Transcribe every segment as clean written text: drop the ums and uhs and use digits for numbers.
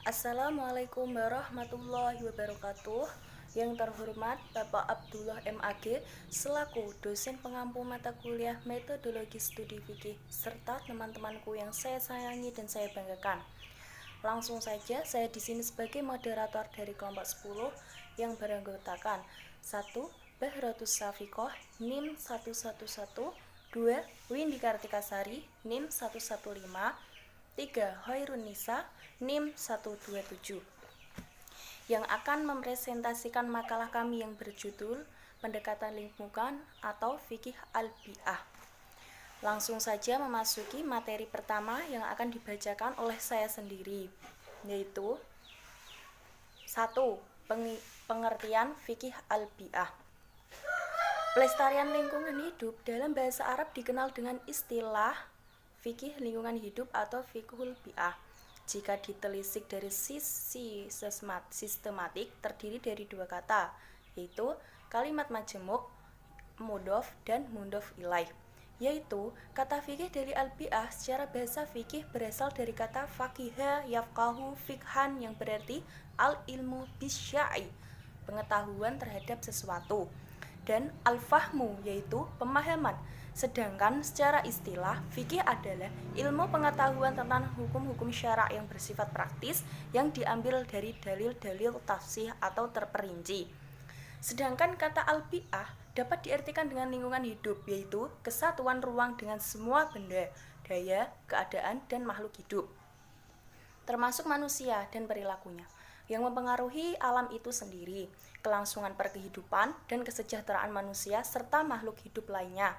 Assalamualaikum warahmatullahi wabarakatuh. Yang terhormat Bapak Abdullah MAG selaku dosen pengampu mata kuliah metodologi studi fikih serta teman-temanku yang saya sayangi dan saya banggakan. Langsung saja saya di sini sebagai moderator dari kelompok 10 yang beranggotakan 1. Bahrotus Safiqoh NIM 111, 2. Windy Kartikasari NIM 115, 3. Hoirun Nisa NIM 127 yang akan mempresentasikan makalah kami yang berjudul Pendekatan Lingkungan atau Fikih Al-Bi'ah. Langsung saja memasuki materi pertama yang akan dibacakan oleh saya sendiri, yaitu 1. Pengertian Fikih Al-Bi'ah. Pelestarian lingkungan hidup dalam bahasa Arab dikenal dengan istilah fikih lingkungan hidup atau fiqhul bi'ah. Jika ditelisik dari sisi sistematik, terdiri dari dua kata, yaitu kalimat majemuk, mudhof, dan mudhof ilaih. Yaitu, kata fikih dari al-bi'ah secara bahasa fikih berasal dari kata faqiha yafqahu fikhan yang berarti al-ilmu bisyai, pengetahuan terhadap sesuatu, dan al-fahmu yaitu pemahaman. Sedangkan secara istilah, fikih adalah ilmu pengetahuan tentang hukum-hukum syara' yang bersifat praktis yang diambil dari dalil-dalil tafsih atau terperinci. Sedangkan kata al-bi'ah dapat diartikan dengan lingkungan hidup, yaitu kesatuan ruang dengan semua benda, daya, keadaan, dan makhluk hidup, termasuk manusia dan perilakunya, yang mempengaruhi alam itu sendiri, kelangsungan perkehidupan dan kesejahteraan manusia serta makhluk hidup lainnya.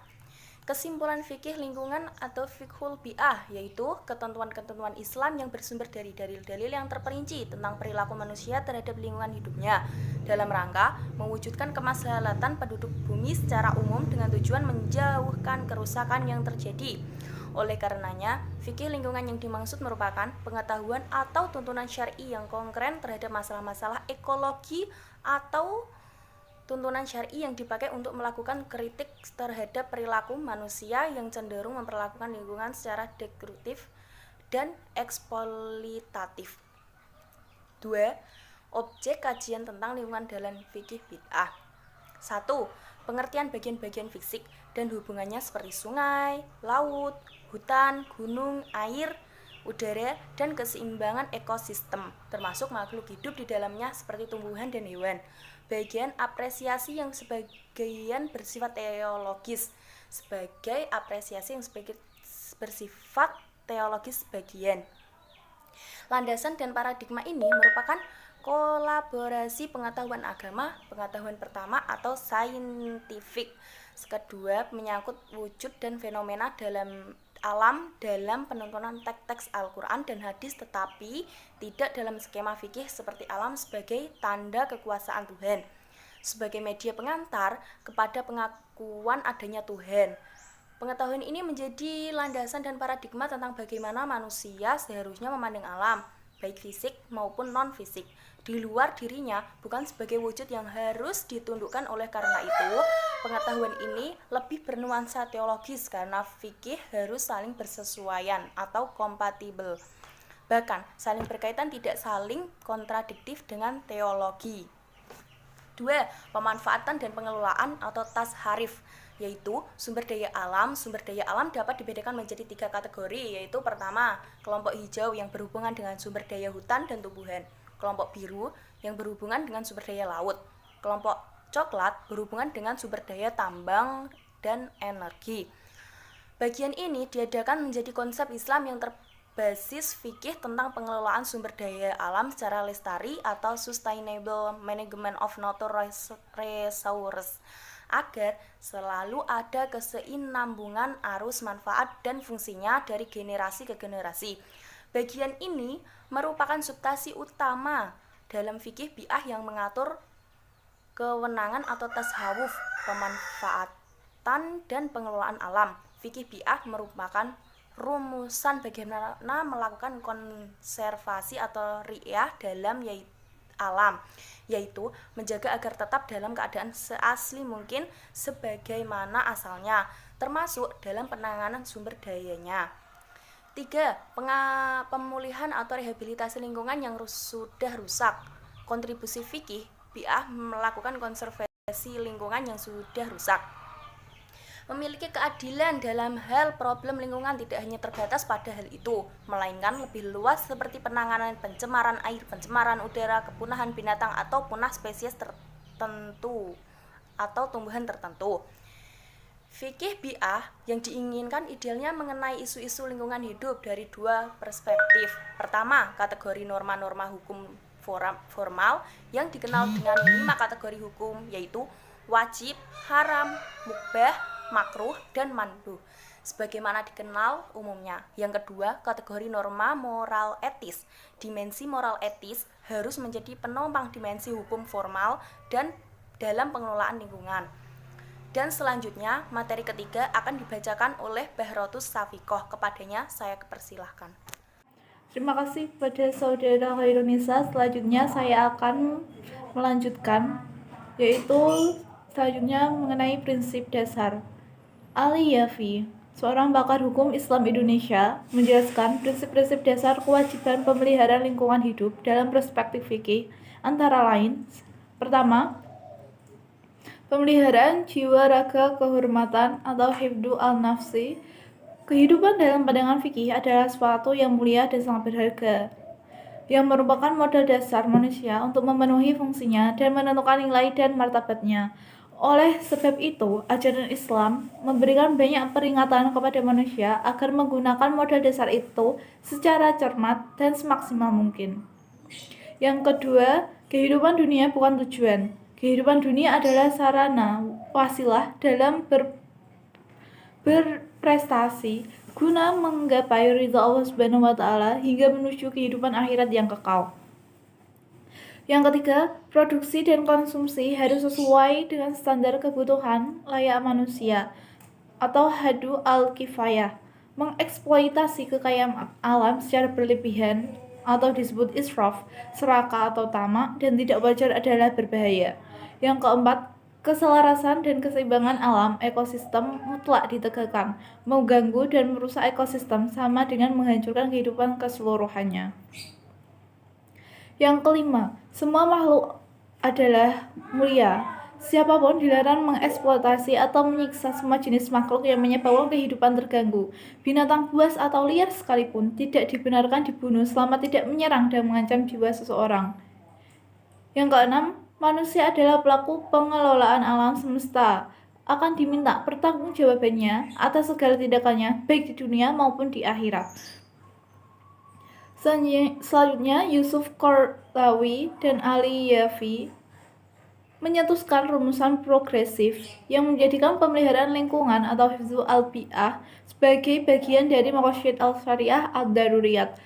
Kesimpulan fikih lingkungan atau fiqhul bi'ah yaitu ketentuan-ketentuan Islam yang bersumber dari dalil-dalil yang terperinci tentang perilaku manusia terhadap lingkungan hidupnya dalam rangka mewujudkan kemaslahatan penduduk bumi secara umum dengan tujuan menjauhkan kerusakan yang terjadi. Oleh karenanya, fikih lingkungan yang dimaksud merupakan pengetahuan atau tuntunan syar'i yang konkret terhadap masalah-masalah ekologi atau tuntunan syar'i yang dipakai untuk melakukan kritik terhadap perilaku manusia yang cenderung memperlakukan lingkungan secara destruktif dan eksploitatif. 2. Objek kajian tentang lingkungan dalam fikih bid'ah. 1. Pengertian bagian-bagian fisik dan hubungannya seperti sungai, laut, hutan, gunung, air, udara, dan keseimbangan ekosistem, termasuk makhluk hidup di dalamnya seperti tumbuhan dan hewan. Bagian apresiasi yang sebagian bersifat teologis, sebagai apresiasi yang bersifat teologis sebagian. Landasan dan paradigma ini merupakan kolaborasi pengetahuan agama, pengetahuan pertama atau saintifik. Kedua, menyangkut wujud dan fenomena dalam alam dalam penontonan teks-teks Al-Quran dan hadis, tetapi tidak dalam skema fikih seperti alam sebagai tanda kekuasaan Tuhan, sebagai media pengantar kepada pengakuan adanya Tuhan. Pengetahuan ini menjadi landasan dan paradigma tentang bagaimana manusia seharusnya memandang alam, baik fisik maupun non-fisik, di luar dirinya, bukan sebagai wujud yang harus ditundukkan. Oleh karena itu, pengetahuan ini lebih bernuansa teologis karena fikih harus saling bersesuaian atau kompatibel, bahkan saling berkaitan, tidak saling kontradiktif dengan teologi. 2. Pemanfaatan dan pengelolaan atau tasharif, yaitu sumber daya alam. Sumber daya alam dapat dibedakan menjadi 3 kategori, yaitu pertama, kelompok hijau yang berhubungan dengan sumber daya hutan dan tumbuhan, kelompok biru yang berhubungan dengan sumber daya laut, kelompok coklat berhubungan dengan sumber daya tambang dan energi. Bagian ini diadakan menjadi konsep Islam yang berbasis fikih tentang pengelolaan sumber daya alam secara lestari atau sustainable management of natural resources, agar selalu ada kesinambungan arus manfaat dan fungsinya dari generasi ke generasi. Bagian ini merupakan substansi utama dalam fikih bi'ah yang mengatur kewenangan atau tasawuf, pemanfaatan dan pengelolaan alam. Fikih bi'ah merupakan rumusan bagaimana melakukan konservasi atau ri'yah dalam alam, yaitu menjaga agar tetap dalam keadaan seasli mungkin sebagaimana asalnya, termasuk dalam penanganan sumber dayanya. 3. Pemulihan atau rehabilitasi lingkungan yang sudah rusak. Kontribusi fikih bi'ah melakukan konservasi lingkungan yang sudah rusak. Memiliki keadilan dalam hal problem lingkungan tidak hanya terbatas pada hal itu, melainkan lebih luas seperti penanganan pencemaran air, pencemaran udara, kepunahan binatang atau punah spesies tertentu atau tumbuhan tertentu. Fikih bi'ah yang diinginkan idealnya mengenai isu-isu lingkungan hidup dari dua perspektif. Pertama, kategori norma-norma hukum formal yang dikenal dengan 5 kategori hukum, yaitu wajib, haram, mubah, makruh, dan mandub, sebagaimana dikenal umumnya. Yang kedua, kategori norma moral etis. Dimensi moral etis harus menjadi penopang dimensi hukum formal dan dalam pengelolaan lingkungan. Dan selanjutnya, materi ketiga akan dibacakan oleh Bahrotus Safikoh. Kepadanya saya persilahkan. Terima kasih kepada Saudara Khairunisa. Selanjutnya saya akan melanjutkan, yaitu selanjutnya mengenai prinsip dasar. Ali Yafi, seorang pakar hukum Islam Indonesia, menjelaskan prinsip-prinsip dasar kewajiban pemeliharaan lingkungan hidup dalam perspektif fikih, antara lain: pertama, pemeliharaan jiwa, raga, kehormatan atau hifdzu al-nafsi. Kehidupan dalam pandangan fikih adalah sesuatu yang mulia dan sangat berharga, yang merupakan modal dasar manusia untuk memenuhi fungsinya dan menentukan nilai dan martabatnya. Oleh sebab itu, ajaran Islam memberikan banyak peringatan kepada manusia agar menggunakan modal dasar itu secara cermat dan semaksimal mungkin. Yang kedua, kehidupan dunia bukan tujuan. Kehidupan dunia adalah sarana, wasilah dalam berprestasi guna menggapai ridha Allah Subhanahu wa taala hingga menuju kehidupan akhirat yang kekal. Yang ketiga, produksi dan konsumsi harus sesuai dengan standar kebutuhan layak manusia atau hadu al-kifayah. Mengeksploitasi kekayaan alam secara berlebihan atau disebut israf, serakah atau tamak, dan tidak wajar adalah berbahaya. Yang keempat, keselarasan dan keseimbangan alam ekosistem mutlak ditegakkan. Mengganggu dan merusak ekosistem sama dengan menghancurkan kehidupan keseluruhannya. Yang kelima, semua makhluk adalah mulia. Siapapun dilarang mengeksploitasi atau menyiksa semua jenis makhluk yang menyebabkan kehidupan terganggu. Binatang buas atau liar sekalipun tidak dibenarkan dibunuh selama tidak menyerang dan mengancam jiwa seseorang. Yang keenam, manusia adalah pelaku pengelolaan alam semesta, akan diminta pertanggungjawabannya atas segala tindakannya baik di dunia maupun di akhirat. Selanjutnya, Yusuf Qaradawi dan Ali Yafi menyetuskan rumusan progresif yang menjadikan pemeliharaan lingkungan atau hifdzu al-bi'ah sebagai bagian dari maqasid al-syariah ad-daruriyat.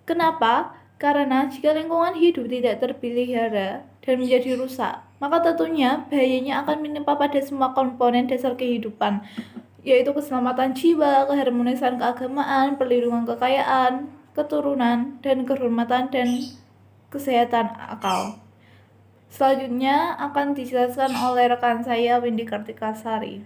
Kenapa? Karena jika lingkungan hidup tidak terpelihara dan menjadi rusak, maka tentunya bahayanya akan menimpa pada semua komponen dasar kehidupan, yaitu keselamatan jiwa, keharmonisan keagamaan, perlindungan kekayaan, keturunan, dan kehormatan dan kesehatan akal. Selanjutnya akan dijelaskan oleh rekan saya, Windy Kartikasari.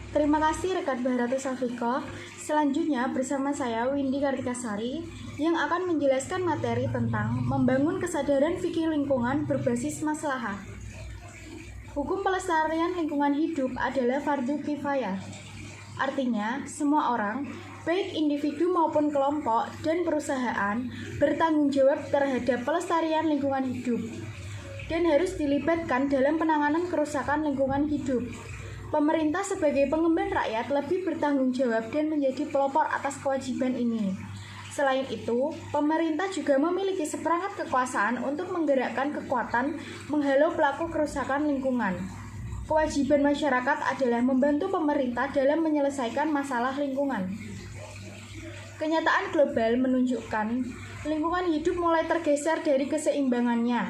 Terima kasih rekan Bahrotus Safikoh. Selanjutnya bersama saya Windy Kartikasari yang akan menjelaskan materi tentang membangun kesadaran fikih lingkungan berbasis maslahah. Hukum pelestarian lingkungan hidup adalah fardhu kifayah. Artinya, semua orang, baik individu maupun kelompok dan perusahaan, bertanggung jawab terhadap pelestarian lingkungan hidup dan harus dilibatkan dalam penanganan kerusakan lingkungan hidup. Pemerintah sebagai pengemban rakyat lebih bertanggung jawab dan menjadi pelopor atas kewajiban ini. Selain itu, pemerintah juga memiliki seperangkat kekuasaan untuk menggerakkan kekuatan menghalau pelaku kerusakan lingkungan. Kewajiban masyarakat adalah membantu pemerintah dalam menyelesaikan masalah lingkungan. Kenyataan global menunjukkan lingkungan hidup mulai tergeser dari keseimbangannya.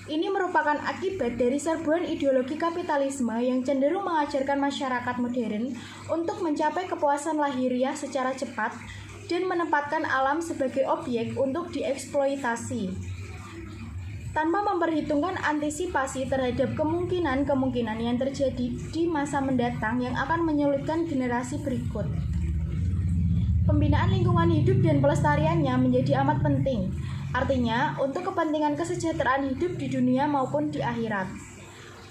Ini merupakan akibat dari serbuan ideologi kapitalisme yang cenderung mengajarkan masyarakat modern untuk mencapai kepuasan lahiriah secara cepat dan menempatkan alam sebagai objek untuk dieksploitasi, tanpa memperhitungkan antisipasi terhadap kemungkinan-kemungkinan yang terjadi di masa mendatang yang akan menyulitkan generasi berikut. Pembinaan lingkungan hidup dan pelestariannya menjadi amat penting. Artinya, untuk kepentingan kesejahteraan hidup di dunia maupun di akhirat.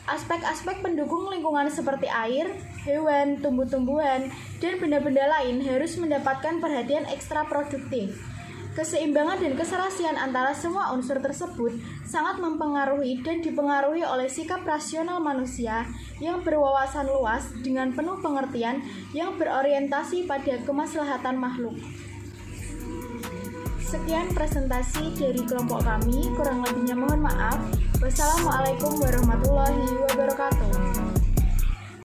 Aspek-aspek pendukung lingkungan seperti air, hewan, tumbuh-tumbuhan, dan benda-benda lain harus mendapatkan perhatian ekstra produktif. Keseimbangan dan keserasian antara semua unsur tersebut sangat mempengaruhi dan dipengaruhi oleh sikap rasional manusia yang berwawasan luas dengan penuh pengertian yang berorientasi pada kemaslahatan makhluk. Sekian presentasi dari kelompok kami, kurang lebihnya mohon maaf. Wassalamualaikum warahmatullahi wabarakatuh.